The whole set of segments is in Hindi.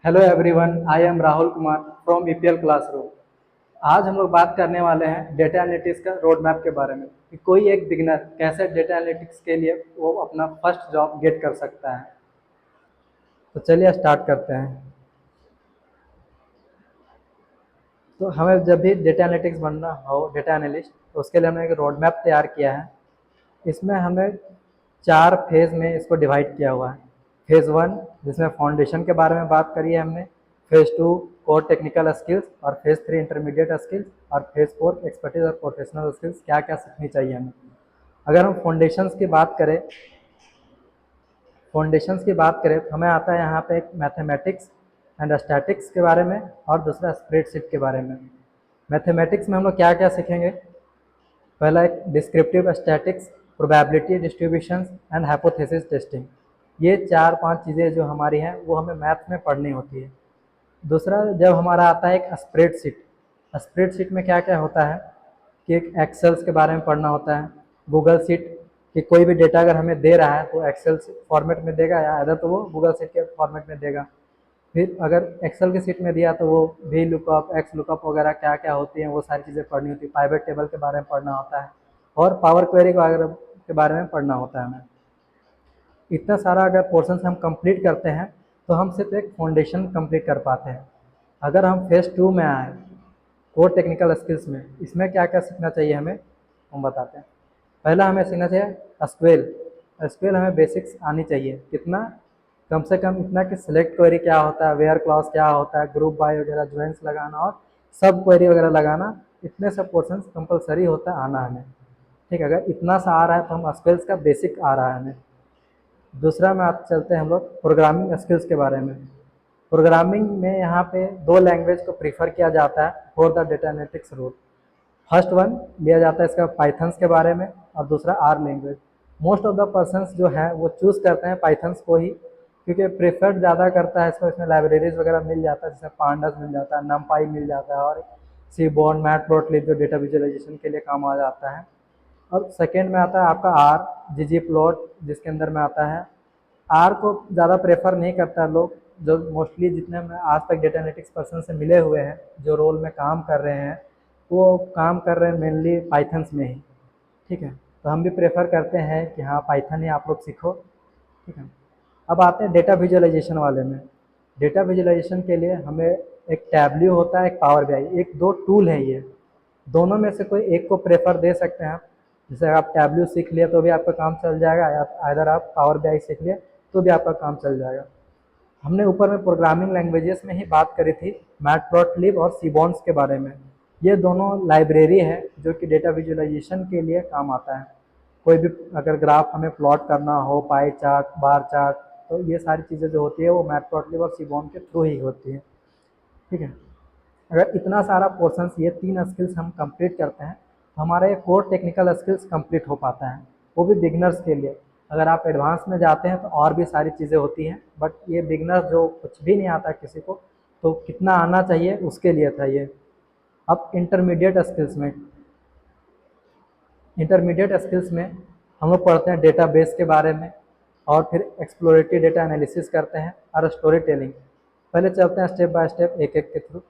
Hello everyone, I am Rahul Kumar from EPL classroom. आज हम लोग बात करने वाले हैं डेटा एनालिटिक्स का रोड मैप के बारे में कि कोई एक बिगिनर कैसे डेटा एनालिटिक्स के लिए वो अपना फर्स्ट जॉब गेट कर सकता है। तो चलिए स्टार्ट करते हैं। तो हमें जब भी डेटा एनालिटिक्स बनना हो, डेटा एनालिस्ट, तो उसके लिए हमने एक रोड मैप तैयार किया है। इसमें हमें 4 फेज़ में इसको डिवाइड किया हुआ है। फेज़ 1 जिसमें फाउंडेशन के बारे में बात करी है हमने, फेज़ 2 कोर टेक्निकल स्किल्स, और फेज़ 3 इंटरमीडिएट स्किल्स, और फेज़ 4 एक्सपर्टीज और प्रोफेशनल स्किल्स क्या क्या सीखनी चाहिए हमें। अगर हम फाउंडेशंस की बात करें तो हमें आता है यहाँ पे एक मैथमेटिक्स एंड स्टैटिक्स के बारे में और दूसरा स्प्रेडशीट के बारे में। मैथमेटिक्स में हम लोग क्या क्या सीखेंगे? पहला एक descriptive statics, probability distributions and hypothesis testing. ये 4-5 चीज़ें जो हमारी हैं वो हमें मैथ में पढ़नी होती है। दूसरा जब हमारा आता है एक स्प्रेडशीट। स्प्रेडशीट में क्या क्या होता है कि एक एक्सेल्स के बारे में पढ़ना होता है, गूगल शीट, कि कोई भी डेटा अगर हमें दे रहा है तो एक्सेल फॉर्मेट में देगा या अदर तो वो गूगल शीट के फॉर्मेट में देगा। फिर अगर एक्सेल की शीट में दिया तो वो वी लुकअप, एक्स लुकअप वगैरह क्या क्या होती हैं वो सारी चीज़ें पढ़नी होती है। पाइवेट टेबल के बारे में पढ़ना होता है और पावर क्वेरी वगैरह के बारे में पढ़ना होता है हमें। इतना सारा अगर पोर्शन हम कंप्लीट करते हैं तो हम सिर्फ एक फाउंडेशन कंप्लीट कर पाते हैं। अगर हम फेज़ 2 में आए, कोर टेक्निकल स्किल्स में, इसमें क्या क्या सीखना चाहिए हमें, हम बताते हैं। पहला हमें सीखना चाहिए एसक्यूएल। एसक्यूएल हमें बेसिक्स आनी चाहिए। कितना? कम से कम इतना कि सिलेक्ट क्वेरी क्या होता है, वेयर क्लॉज क्या होता है, ग्रुप बाय वगैरह, ज्वाइंस लगाना और सब क्वेरी वगैरह लगाना, इतने सब पोर्शन कंपलसरी होता है आना हमें। ठीक है, अगर इतना सा आ रहा है तो हम एसक्यूएल का बेसिक आ रहा है हमें। दूसरा में आप चलते हैं हम लोग प्रोग्रामिंग स्किल्स के बारे में। प्रोग्रामिंग में यहाँ पे 2 लैंग्वेज को प्रीफर किया जाता है for the data analytics role. First one लिया जाता है इसका पाइथन्स के बारे में और दूसरा R language. Most of the persons जो है वो चूज़ करते हैं पाइथन्स को ही, क्योंकि प्रेफर्ड ज़्यादा करता है इसको। इसमें लाइब्रेरीज वगैरह मिल जाता है, जैसे पांडास मिल जाता है, नमपाई मिल जाता है, और सीबॉर्न, मैटप्लॉटलिब जो डेटा विजुअलाइजेशन के लिए काम आ जाता है। और सेकेंड में आता है आपका आर, जीजी प्लॉट, जिसके अंदर में आता है। आर को ज़्यादा प्रेफर नहीं करता लोग, जो मोस्टली जितने में आज तक डेटा एनालिटिक्स पर्सन से मिले हुए हैं जो रोल में काम कर रहे हैं वो काम कर रहे हैं मेनली पाइथन्स में ही। ठीक है, तो हम भी प्रेफर करते हैं कि हाँ पाइथन ही आप लोग सीखो। ठीक है, अब आते हैं डेटा विजुअलाइजेशन वाले में। डेटा विजुअलाइजेशन के लिए हमें एक टैबल्यू होता है, एक पावर बीआई, एक 2 टूल है ये। दोनों में से कोई एक को प्रेफर दे सकते हैं आप। जैसे आप टैबल्यू सीख लिया तो भी आपका काम चल जाएगा, या अगर आप पावर बीआई सीख लिया तो भी आपका काम चल जाएगा। हमने ऊपर में प्रोग्रामिंग लैंग्वेजेस में ही बात करी थी, मैटप्लॉटलिब और सीबॉन्स के बारे में। ये दोनों लाइब्रेरी है जो कि डेटा विजुअलाइजेशन के लिए काम आता है। कोई भी अगर ग्राफ हमें प्लॉट करना हो, पाई चार्ट, बार चार्ट, तो ये सारी चीज़ें जो होती है वो मैटप्लॉटलिब और सीबॉन के थ्रू ही होती है। ठीक है, अगर इतना सारा पोर्शंस, ये 3 स्किल्स हम कंप्लीट करते हैं तो हमारा ये कोर टेक्निकल स्किल्स कंप्लीट हो पाता है, वो भी बिगनर्स के लिए। अगर आप एडवांस में जाते हैं तो और भी सारी चीज़ें होती हैं, बट ये बिगनर्स जो कुछ भी नहीं आता किसी को, तो कितना आना चाहिए उसके लिए था ये। अब इंटरमीडिएट स्किल्स में हम लोग पढ़ते हैं डेटाबेस के बारे में, और फिर एक्सप्लोरेटरी डेटा एनालिसिस करते हैं और स्टोरी टेलिंग। पहले चलते हैं स्टेप बाय स्टेप, एक एक के थ्रू।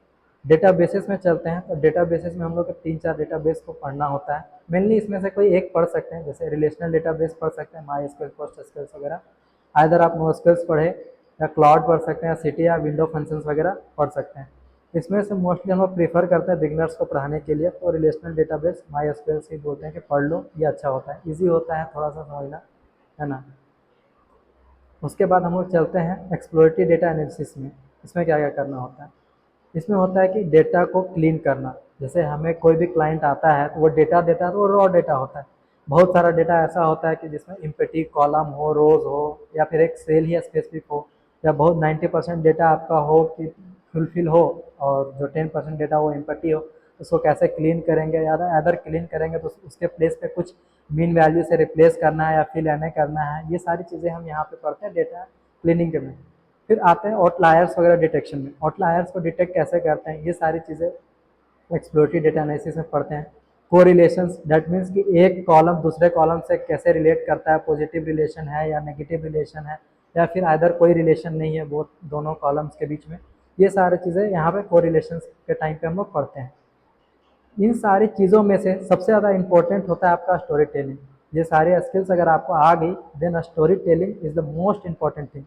डेटाबेसेस में चलते हैं तो डेटाबेसेस में हम लोग को 3-4 डेटाबेस को पढ़ना होता है। मेनली इसमें से कोई एक पढ़ सकते हैं, जैसे रिलेशनल डेटाबेस पढ़ सकते हैं, माई स्क्वेल, पोस्ट स्क्वेल्स वगैरह। आइदर आप नोस्क्वेल्स पढ़े या क्लाउड पढ़ सकते हैं, सिटी या विंडो फंक्शंस वगैरह पढ़ सकते हैं। इसमें से मोस्टली हम लोग प्रीफर करते हैं बिगनर्स को पढ़ाने के लिए, तो रिलेशनल डेटाबेस माई स्क्वेल से बोलते हैं कि पढ़ लो, ये अच्छा होता है, ईजी होता है थोड़ा सा समझना, है ना। उसके बाद हम लोग चलते हैं एक्सप्लोरेटरी डेटा एनालिसिस में। इसमें क्या क्या करना होता है? इसमें होता है कि डेटा को क्लीन करना। जैसे हमें कोई भी क्लाइंट आता है तो वो डेटा देता है तो वो रॉ डेटा होता है। बहुत सारा डेटा ऐसा होता है कि जिसमें इम्पेटी कॉलम हो, रोज हो, या फिर एक सेल ही स्पेसिफिक हो, या बहुत 90% डेटा आपका हो कि फुलफिल हो, और जो 10% डेटा वो इम्पेटी हो। उसको कैसे क्लीन करेंगे, या अदर क्लीन करेंगे तो उसके प्लेस पे कुछ मीन वैल्यू से रिप्लेस करना है या फिल एन करना है। ये सारी चीज़ें हम यहाँ पे पढ़ते हैं डेटा क्लीनिंग के में। फिर आते हैं आउटलायर्स वगैरह डिटेक्शन में। आउटलायर्स को डिटेक्ट कैसे करते हैं, ये सारी चीज़ें एक्सप्लोरेटरी डेटा एनालिसिस में पढ़ते हैं। कोरिलेशंस, दैट मीन्स कि एक कॉलम दूसरे कॉलम से कैसे रिलेट करता है, पॉजिटिव रिलेशन है या नेगेटिव रिलेशन है, या फिर आइदर कोई रिलेशन नहीं है वो दोनों कॉलम्स के बीच में। ये सारी चीज़ें यहाँ पे कोरिलेशंस के टाइम पे हम लोग पढ़ते हैं। इन सारी चीज़ों में से सबसे ज़्यादा इंपॉर्टेंट होता है आपका स्टोरी टेलिंग। ये सारे स्किल्स अगर आपको आ गई then story telling is the most important thing.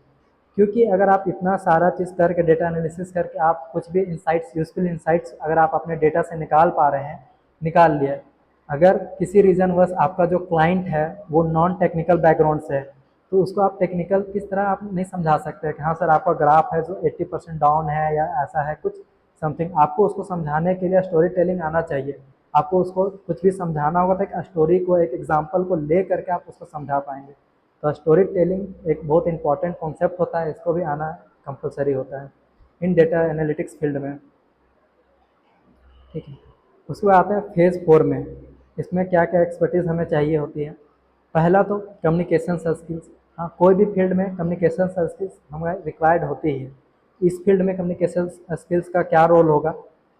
क्योंकि अगर आप इतना सारा चीज़ करके डेटा एनालिसिस करके आप कुछ भी इंसाइट्स, यूजफुल इंसाइट्स अगर आप अपने डेटा से निकाल पा रहे हैं, निकाल लिए। अगर किसी रीज़न वश आपका जो क्लाइंट है वो नॉन टेक्निकल बैकग्राउंड से है, तो उसको आप टेक्निकल किस तरह आप नहीं समझा सकते कि हाँ सर आपका ग्राफ है जो 80% डाउन है या ऐसा है कुछ समथिंग। आपको उसको समझाने के लिए स्टोरी टेलिंग आना चाहिए। आपको उसको कुछ भी समझाना होगा तो एक स्टोरी को, एक एग्जाम्पल को ले करके आप उसको समझा पाएंगे। तो स्टोरी टेलिंग एक बहुत इंपॉर्टेंट कॉन्सेप्ट होता है, इसको भी आना कंपलसरी होता है इन डेटा एनालिटिक्स फील्ड में। ठीक है, उसके बाद आते हैं फेज़ 4 में। इसमें क्या क्या एक्सपर्टीज़ हमें चाहिए होती है। पहला तो कम्युनिकेशन स्किल्स। हाँ, कोई भी फील्ड में कम्युनिकेशन स्किल्स हमें रिक्वायर्ड होती ही है। इस फील्ड में कम्युनिकेशन स्किल्स का क्या रोल होगा,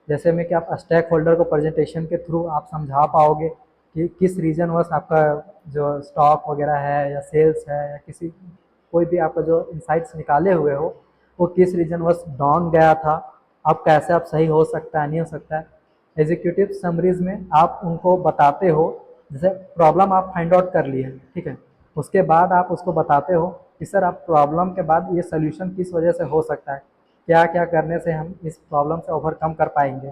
जैसे में कि आप स्टेक होल्डर को प्रेजेंटेशन के थ्रू आप समझा पाओगे कि किस रीजन वश आपका जो स्टॉक वगैरह है या सेल्स है या किसी कोई भी आपका जो इंसाइट्स निकाले हुए हो वो किस रीजन वश डाउन गया था, आप कैसे आप सही हो सकता है नहीं हो सकता है। एग्जीक्यूटिव समरीज में आप उनको बताते हो, जैसे प्रॉब्लम आप फाइंड आउट कर लिए, ठीक है, उसके बाद आप उसको बताते हो कि सर आप प्रॉब्लम के बाद ये सोल्यूशन किस वजह से हो सकता है, क्या क्या करने से हम इस प्रॉब्लम से ओवरकम कर पाएंगे।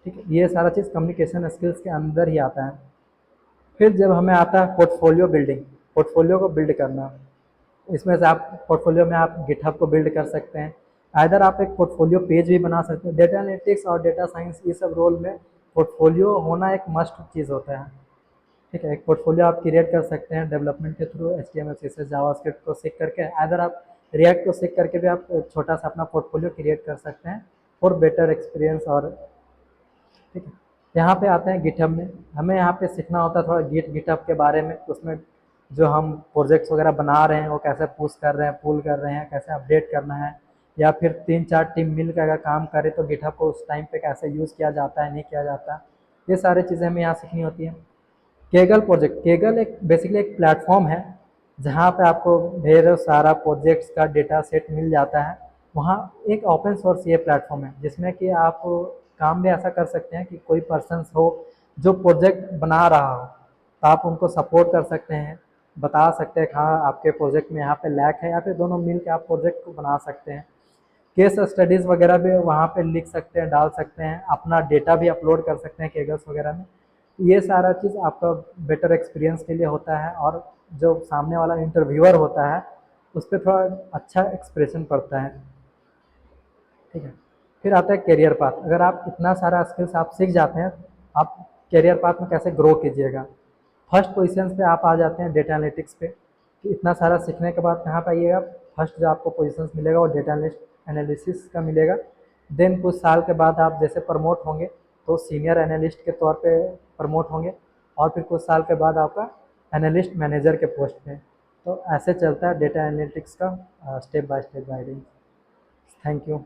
ठीक है, ये सारा चीज़ कम्युनिकेशन स्किल्स के अंदर ही आता है। फिर जब हमें आता है पोर्टफोलियो बिल्डिंग, पोर्टफोलियो को बिल्ड करना। इसमें से आप पोर्टफोलियो में आप गिटहब को बिल्ड कर सकते हैं, आइदर आप एक पोर्टफोलियो पेज भी बना सकते हैं। डेटा एनालिटिक्स और डेटा साइंस ये सब रोल में पोर्टफोलियो होना एक मस्ट चीज़ होता है। ठीक है, एक पोर्टफोलियो आप क्रिएट कर सकते हैं डेवलपमेंट के थ्रू, HTML CSS जावास्क्रिप्ट को सीख करके, आइदर आप रिएक्ट को सीख करके भी आप एक छोटा सा अपना पोर्टफोलियो क्रिएट कर सकते हैं फॉर बेटर एक्सपीरियंस। और ठीक है, यहाँ पे आते हैं गिटहब में। हमें यहाँ पे सीखना होता है थोड़ा गिटहब के बारे में। उसमें जो हम प्रोजेक्ट्स वगैरह बना रहे हैं वो कैसे पुश कर रहे हैं, पुल कर रहे हैं, कैसे अपडेट करना है, या फिर 3-4 टीम मिल कर अगर काम करे तो गिटहब को उस टाइम पे कैसे यूज़ किया जाता है, नहीं किया जाता। ये सारी चीज़ें हमें यहाँ सीखनी होती हैं। केगल प्रोजेक्ट, केगल एक बेसिकली एक प्लेटफॉर्म है जहाँ पे आपको ढेर सारा प्रोजेक्ट्स का डेटा सेट मिल जाता है। वहाँ एक ओपन सोर्स ये प्लेटफॉर्म है जिसमें कि आप काम भी ऐसा कर सकते हैं कि कोई पर्सन्स हो जो प्रोजेक्ट बना रहा हो तो आप उनको सपोर्ट कर सकते हैं, बता सकते हैं हाँ आपके प्रोजेक्ट में यहाँ पे लैक है, या फिर दोनों मिल के आप प्रोजेक्ट को बना सकते हैं। केस स्टडीज़ वगैरह भी वहाँ पे लिख सकते हैं, डाल सकते हैं, अपना डेटा भी अपलोड कर सकते हैं केगल्स वगैरह में। ये सारा चीज़ आपका बेटर एक्सपीरियंस के लिए होता है, और जो सामने वाला इंटरव्यूअर होता है उस पर थोड़ा अच्छा एक्सप्रेशन पड़ता है। ठीक है, फिर आता है करियर पाथ। अगर आप इतना सारा स्किल्स आप सीख जाते हैं, आप करियर पाथ में कैसे ग्रो कीजिएगा। फर्स्ट पोजीशन पे आप आ जाते हैं डेटा एनालिटिक्स पे, कि इतना सारा सीखने के बाद कहाँ पे आइएगा, फर्स्ट जो आपको पोजीशंस मिलेगा वो डेटा एनालिसिस का मिलेगा। देन कुछ साल के बाद आप जैसे प्रमोट होंगे तो सीनियर एनालिस्ट के तौर पे प्रमोट होंगे, और फिर कुछ साल के बाद आपका एनालिस्ट मैनेजर के पोस्ट पे। तो ऐसे चलता है डेटा एनालिटिक्स का step by step guidance. Thank you.